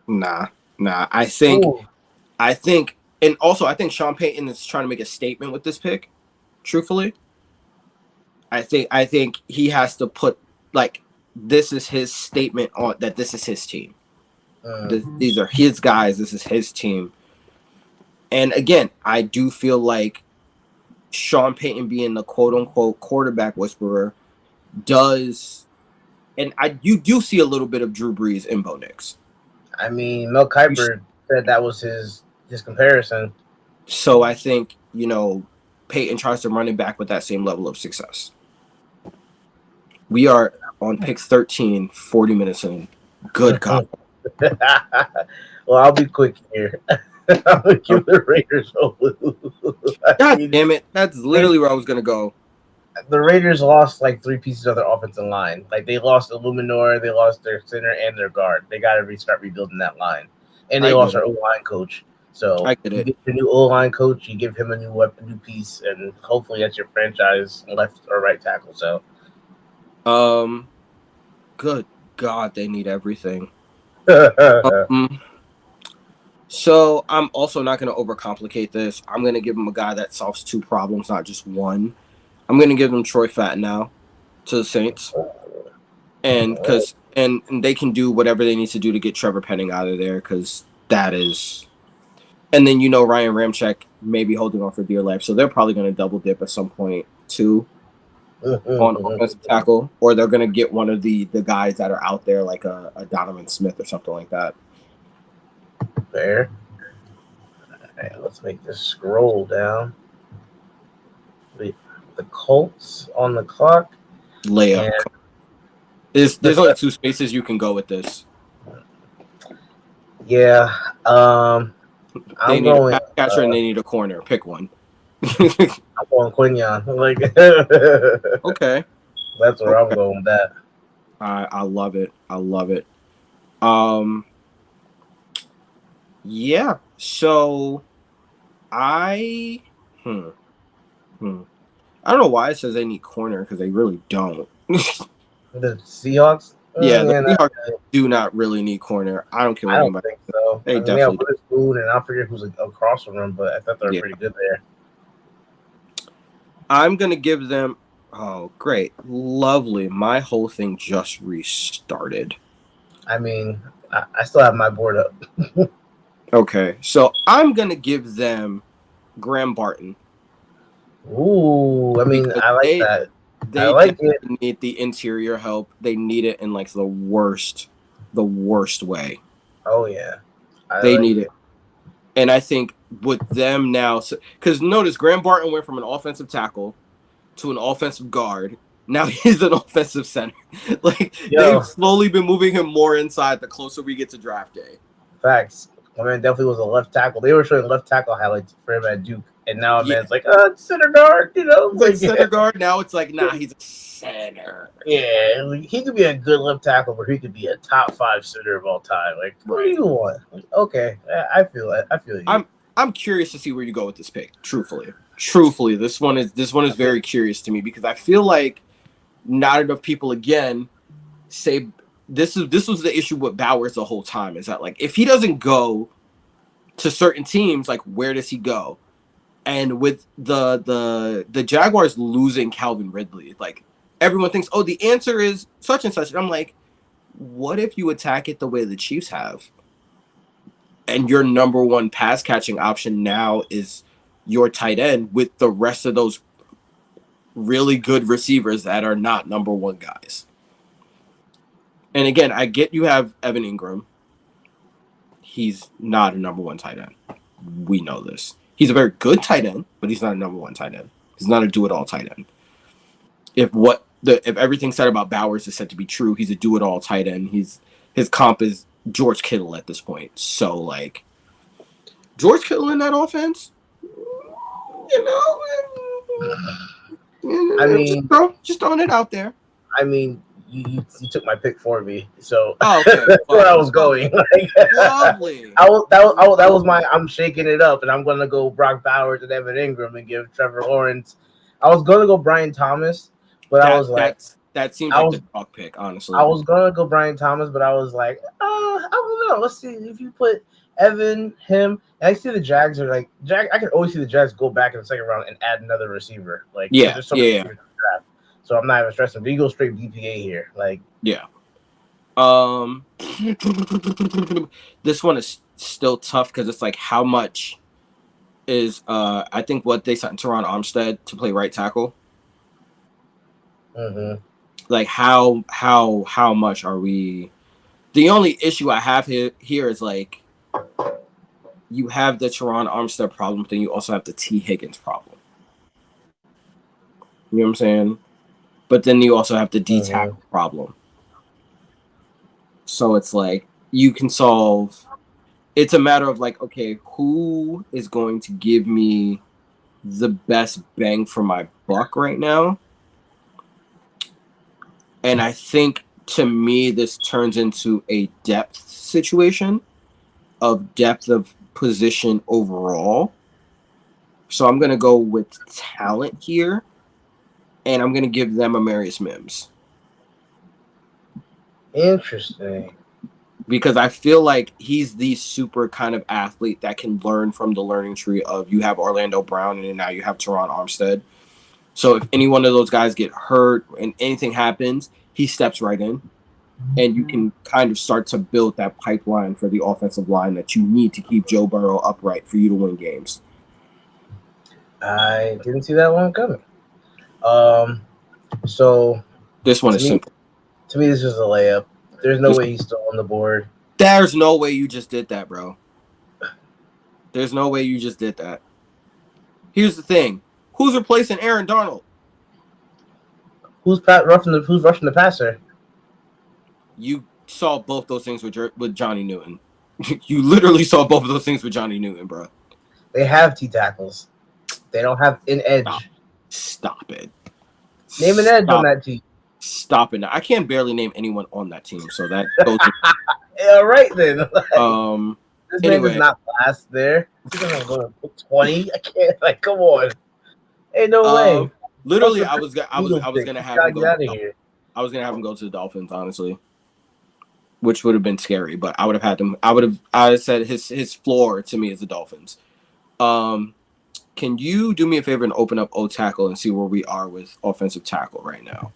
Nah. I think, and also I think Sean Payton is trying to make a statement with this pick. Truthfully, I think he has to put, like, this is his statement on that. This is his team. These are his guys. This is his team. And again, I do feel like Sean Payton being the quote unquote quarterback whisperer does, and you do see a little bit of Drew Brees in Bo Nix. I mean, Mel Kiper said that was his comparison. So I think, you know, Peyton tries to run it back with that same level of success. We are on pick 13, 40 minutes in. Good God. Well, I'll be quick here. I'm gonna give the Raiders a lose. I God mean, damn it. That's literally where I was going to go. the Raiders lost like three pieces of their offensive line. Like they lost Illuminor, they lost their center and their guard. They got to restart rebuilding that line, and they I get lost their it. O line coach. So I get you it. get your new O line coach, you give him a new weapon, new piece, and hopefully that's your franchise left or right tackle. So Um, good God, they need everything. Um, so I'm also not going to overcomplicate this. I'm going to give him a guy that solves two problems, not just one. I'm going to give them Troy Fat now to the Saints, and because and they can do whatever they need to do to get Trevor Penning out of there, because that is. And then Ryan Ramczyk may be holding on for dear life, so they're probably going to double dip at some point too on offensive tackle, or they're going to get one of the guys that are out there like a Donovan Smith or something like that. Fair. Right, let's make this scroll down. The Colts on the clock. Layup. And There's only two spaces you can go with this. yeah, They I'm need a going. pass catcher and they need a corner. Pick one. I'm going Quinion. Like Okay. that's where I'm Okay. going with that. I love it. I love it. Um. Yeah. So I. Hmm. Hmm. I don't know why it says they need corner because they really don't. The Seahawks. Yeah, the Yeah, Seahawks do not really need corner. I don't care I what don't anybody think says. so. They I mean, yeah, definitely do. Witherspoon, and I forget who's across from them, but I thought they were Yeah. pretty good there. I'm gonna give them. Oh, great, lovely. My whole thing just restarted. I mean, I still have my board up. Okay, so I'm gonna give them Graham Barton Ooh, I mean, because I like they that. I they like it. definitely need the interior help. They need it in like the worst way. Oh yeah, I They like need it. it, and I think with them now, because notice Graham Barton went from an offensive tackle to an offensive guard. Now he's an offensive center. Like they've Yo, slowly been moving him more inside the closer we get to draft day. facts. My man definitely was a left tackle. They were showing left tackle highlights for him at Duke, and now a Yeah, man's like, center guard. he's like Like center guard. Now it's like, nah, he's a center. yeah, like, he could be a good left tackle, but he could be a top five center of all time. Like, what do Right. you want? Like, okay, I feel it. I feel you. I'm curious to see where you go with this pick. Truthfully, this one is very curious to me because I feel like not enough people again say this was the issue with Bowers the whole time is that like if he doesn't go to certain teams, like where does he go? And with the Jaguars losing Calvin Ridley, like everyone thinks, oh, the answer is such and such. And I'm like, what if you attack it the way the Chiefs have? And your number one pass catching option now is your tight end with the rest of those really good receivers that are not number one guys. And again, I get you have Evan Ingram. He's not a number one tight end. We know this. He's a very good tight end, but he's not a number one tight end. He's not a do-it-all tight end. If everything said about Bowers is said to be true, he's a do-it-all tight end. His comp is George Kittle at this point. So like George Kittle in that offense, you know, I mean, just throwing it out there. I mean, you took my pick for me, so Oh, okay, that's where I was lovely, going. Like, lovely. that was my. I'm shaking it up, and I'm gonna go Brock Bowers and Evan Ingram and give Trevor Lawrence. I was gonna go Brian Thomas, but I was like, That seems I like was the chalk pick, I honestly. was gonna go Brian Thomas, but I was like, I don't know. Let's see if you put Evan, him, and I see the Jags are like I can always see the Jags go back in the second round and add another receiver, like because Yeah, there's so many yeah, receivers in the draft. So I'm not even stressing. But you go straight BPA here, like yeah. This one is still tough because it's like how much is I think what they sent Teron Armstead to play right tackle. mm-hmm. Like how much are we? The only issue I have here is like you have the Teron Armstead problem, but then you also have the T Higgins problem. You know what I'm saying? But then you also have the D Mm-hmm. tackle problem. So it's like you can solve. It's a matter of like, okay, who is going to give me the best bang for my buck right now? And I think to me, this turns into a depth situation of depth of position overall. So I'm going to go with talent here, and I'm going to give them Amarius Mims Interesting. because I feel like he's the super kind of athlete that can learn from the learning tree of you have Orlando Brown and now you have Teron Armstead. So if any one of those guys get hurt and anything happens, he steps right in. And you can kind of start to build that pipeline for the offensive line that you need to keep Joe Burrow upright for you to win games. I didn't see that one coming. So This one to is me, simple. this is a layup. There's no This, way he's still on the board. there's no way you just did that, bro. There's no way you just did that. Here's the thing. Who's replacing Aaron Donald? Who's rushing the passer? You saw both those things with Johnny Newton. You literally saw both of those things with Johnny Newton, bro. They have T tackles. They don't have an Stop. edge. Stop it. Name an edge on that team. Stop it. I can't barely name anyone on that team, so that goes. Yeah, right then. This man Anyway, does not last there. He doesn't go to 20. I can't. Like, come on. Ain't no way. literally, Also, I was gonna have him get go. out of here. I was gonna have him go to the Dolphins, honestly, which would have been scary. But I would have had him. I said his floor to me is the Dolphins. Can you do me a favor and open up O tackle and see where we are with offensive tackle right now?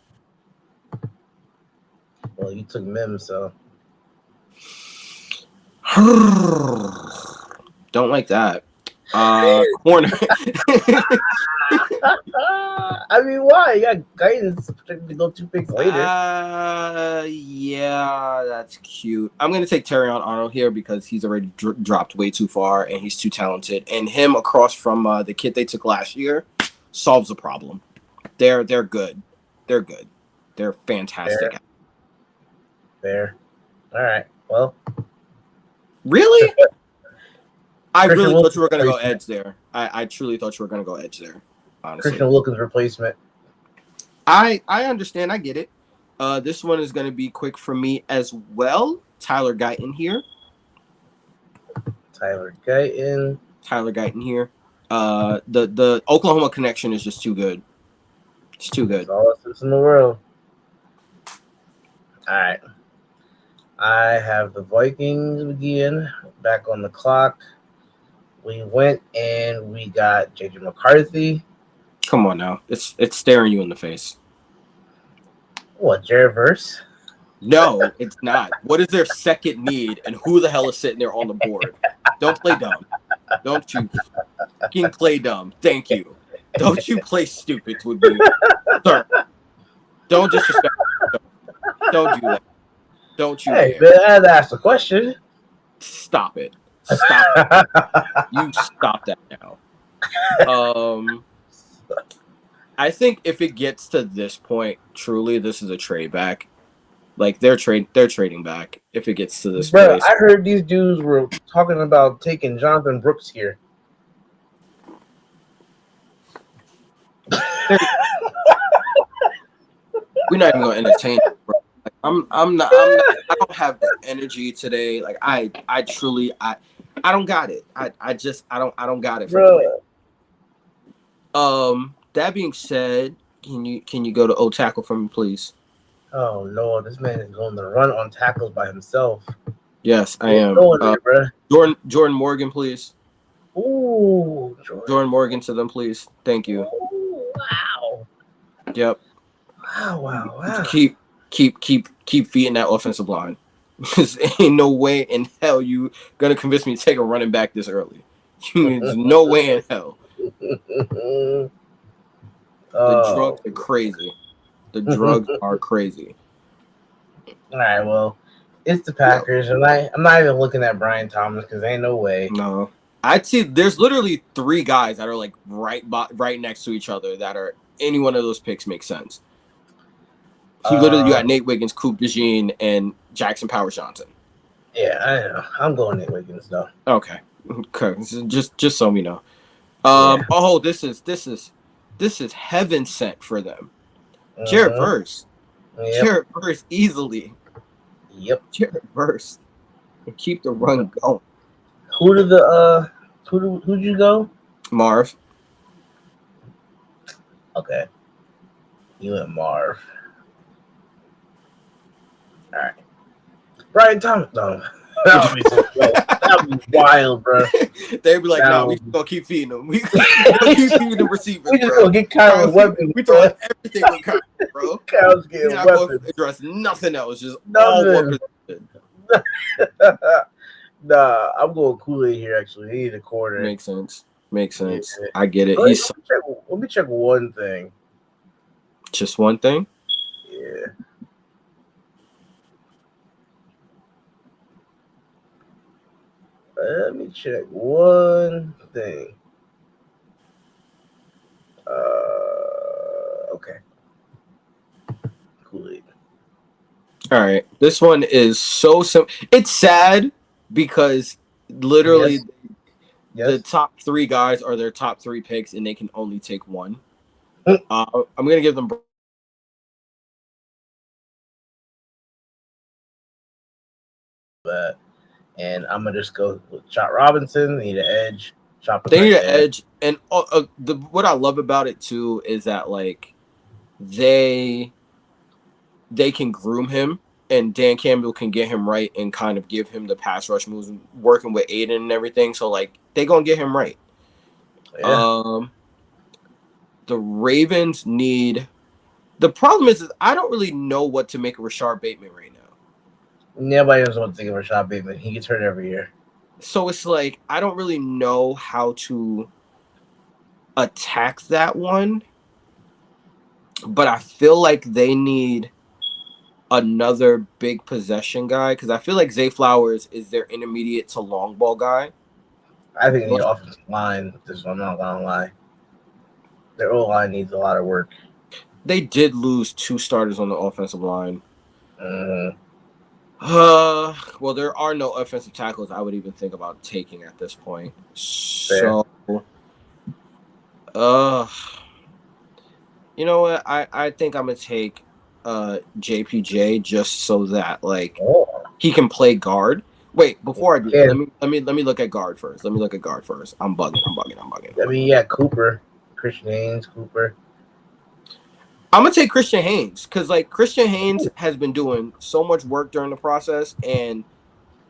Well, you took Mims, so don't like that. Corner. I mean, why? You got guidance to go 2 picks later. Yeah, that's cute. I'm gonna take Terrion Arnold here because he's already dropped way too far and he's too talented. And him across from the kid they took last year solves the problem. They're good. They're good. They're fantastic. Fair. All right. Well, really? I Christian really Wilkins thought you were gonna go replacement. edge there. I truly thought you were gonna go edge there. Honestly, Christian Wilkins replacement. I understand. I get it. This one is gonna be quick for me as well. Tyler Guyton here. Tyler Guyton here. The Oklahoma connection is just too good. It's too good. That's all that's in the world. All right. I have the Vikings again back on the clock. We went and we got JJ McCarthy. Come on now. It's staring you in the face. What, Jared Verse? No, it's not. What is their second need and who the hell is sitting there on the board? Don't play dumb. Don't you fucking play dumb. Thank you. Don't you play stupid with me. Sir. Don't disrespect me. Don't do that. Don't you Hey, dare. I had to ask the question. Stop it. Stop it. You stop that now. I think if it gets to this point, truly, this is a trade back. Like they're trading back if it gets to this place. I heard these dudes were talking about taking Jonathan Brooks here. We're not even gonna entertain it, bro. Like, I'm not. I don't have the energy today. Like I truly I don't got it. I don't got it for today. That being said, can you go to O tackle for me, please? Oh Lord, this man is going to run on tackles by himself. Yes, I am. Jordan Morgan, please. Ooh, Jordan Morgan to them, please. Thank you. Ooh, wow. Yep. Wow. Keep feeding that offensive line. There's ain't no way in hell you gonna convince me to take a running back this early. There's no way in hell. The drugs are crazy. The drugs are crazy. All right, well, it's the Packers, and I'm not even looking at Brian Thomas because ain't no way. No, I'd see. There's literally 3 guys that are like right next to each other that are any one of those picks makes sense. You got Nate Wiggins, Coop DeJean, and Jackson Powers Johnson. Yeah, I know. I'm going Nate Wiggins though. Okay. Just so we know. Yeah. Oh, this is heaven sent for them. Jared Mm-hmm. Verse. Yep. Jared Verse easily. Yep. Jared Verse. And keep the run going. Who'd you go? Marv. Okay. You and Marv. All right. Brian Thomas. No. That would be so cool. That would be wild, bro. They'd be like, no, we just gonna keep feeding them. We gonna keep feeding the receivers, We just bro. gonna get Kyle weapons. We throwing everything with Kyle, bro. Kyle's getting We're not weapons. gonna address nothing else. Just Nothing. all one position. Nah, I'm going Kool-Aid here. Actually, he need a corner. Makes sense. Yeah. I get it. Let me check one thing. Just one thing. Yeah. Let me check one thing. Okay. Kool-Aid. All right. This one is so simple. It's sad because literally the top 3 guys are their top 3 picks, and they can only take one. I'm gonna give them. And I'm gonna just go with Shot Robinson. They need an edge. They need an edge, and what I love about it too is that like they can groom him, and Dan Campbell can get him right and kind of give him the pass rush moves, working with Aiden and everything. So like they gonna get him right. Yeah. The Ravens need. The problem is I don't really know what to make of Rashard Bateman right now. Nobody knows what to think of Rashad Bateman. He gets hurt every year. So it's like I don't really know how to attack that one. But I feel like they need another big possession guy because I feel like Zay Flowers is their intermediate to long ball guy. I think the offensive line, I'm not gonna lie. Their O-line needs a lot of work. They did lose 2 starters on the offensive line. Mm-hmm. Well, there are no offensive tackles I would even think about taking at this point. Fair. So, you know what? I think I'm gonna take JPJ just so that like he can play guard. Wait, before I do that, let me look at guard first. I'm bugging. I mean, yeah, Cooper, Christian Haynes, Cooper. I'm gonna take Christian Haynes because like Christian Haynes has been doing so much work during the process, and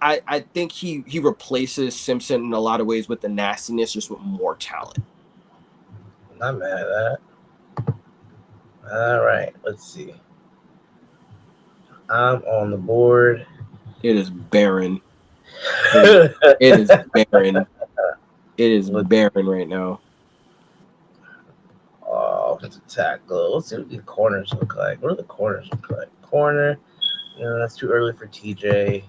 I think he replaces Simpson in a lot of ways with the nastiness, just with more talent. Not mad at that. All right, let's see. I'm on the board. It is barren. It is barren. It is barren right now. Oh, it's a tackle. Let's see what these corners look like. What do the corners look like? Corner. That's too early for TJ.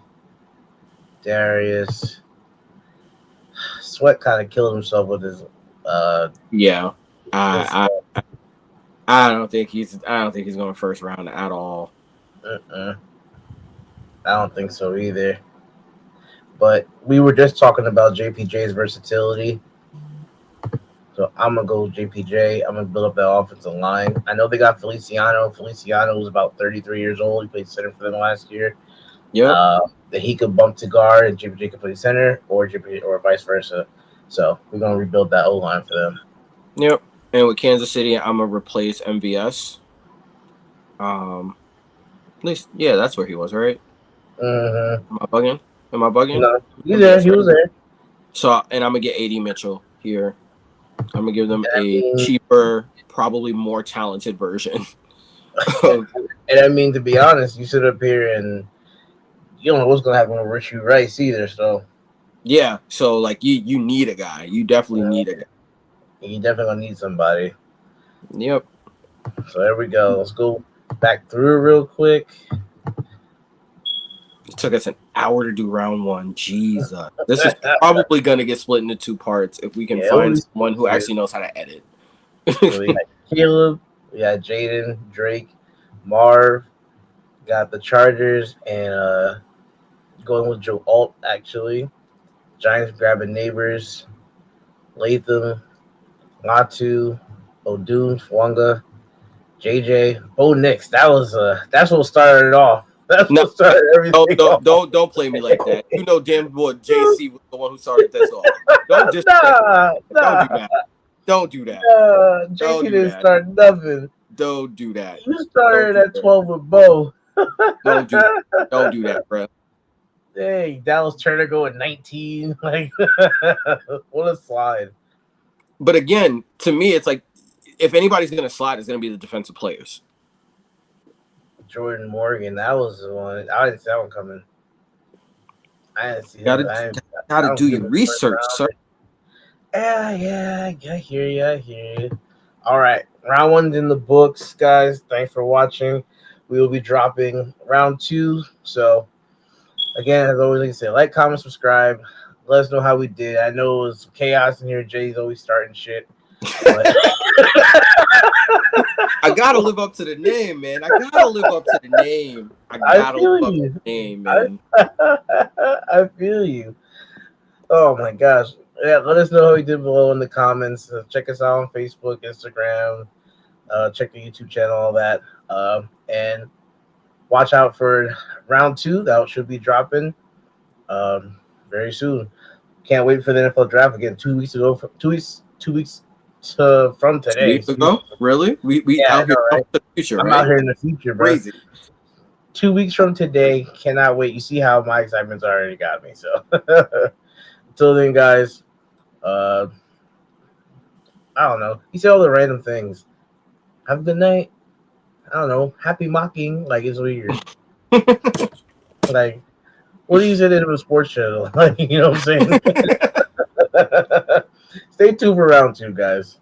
Darius. Sweat kind of killed himself with his. Yeah. I don't think he's going first round at all. I don't think so either. But we were just talking about JPJ's versatility. So I'm going to go with JPJ. I'm going to build up that offensive line. I know they got Feliciano. Feliciano was about 33 years old. He played center for them last year. Yeah. That he could bump to guard and JPJ could play center or vice versa. So we're going to rebuild that O-line for them. Yep. And with Kansas City, I'm going to replace MVS. At least, yeah, that's where he was, right? Mm-hmm. Am I bugging? No, he's there. He was there. So, and I'm going to get AD Mitchell here. I'm going to give them cheaper, probably more talented version. And I mean, to be honest, you sit up here and you don't know what's going to happen with Richie Rice either. So, yeah. So, like, you need a guy. You definitely need a guy. You definitely going to need somebody. Yep. So, there we go. Let's go back through real quick. It took us an hour to do round 1. Jesus. This is probably going to get split into 2 parts if we can find someone who actually knows how to edit. So we got Caleb, Yeah, Jaden, Drake, Marv got the Chargers, and going with Joe Alt actually. Giants grabbing Neighbors, Latham, Latu, Odun, Fwanga, JJ, Bo Nix. That's what started it off. That's No, what started everything off. don't play me like that. You know damn well JC was the one who started this off. Don't disrespect. Nah, Don't do nah, that. Don't do that. nah. Don't JC do didn't that. start nothing. Don't do that. You Don't started do at that. 12 with Bo. Don't do that. Don't do that, bro. Hey, Dallas Turner going 19. Like, what a slide. But again, to me, it's like if anybody's gonna slide, it's gonna be the defensive players. Jordan Morgan, that was the one. I didn't see that one coming. I didn't see him. Gotta I gotta don't do give your him first research, round. sir. Yeah, I hear you. I hear you. All right, round one's in the books, guys. Thanks for watching. We will be dropping round two. So, again, as always, like I say, like, comment, subscribe. Let us know how we did. I know it was chaos in here. Jay's always starting shit. But I gotta live up to the name, man. I gotta live up to the name. I I gotta live feel up to you. the name, I, man. I feel you. Oh my gosh. Yeah, let us know how we did below in the comments. Check us out on Facebook, Instagram. Check the YouTube channel, all that. And watch out for round two. That should be dropping very soon. Can't wait for the NFL draft again. 2 weeks ago, 2 weeks from 2 today. weeks ago, really? We Yeah, I out here know, up right? to the future, I'm out right? here in the future, bro. Crazy. 2 weeks from today, cannot wait. You see how my excitement's already got me. So until then, guys, uh, I don't know. You say all the random things. Have a good night. I don't know. Happy mocking. Like, it's weird. Like, what do you say to a sports channel? Like, you know what I'm saying? Stay tuned for round two, guys.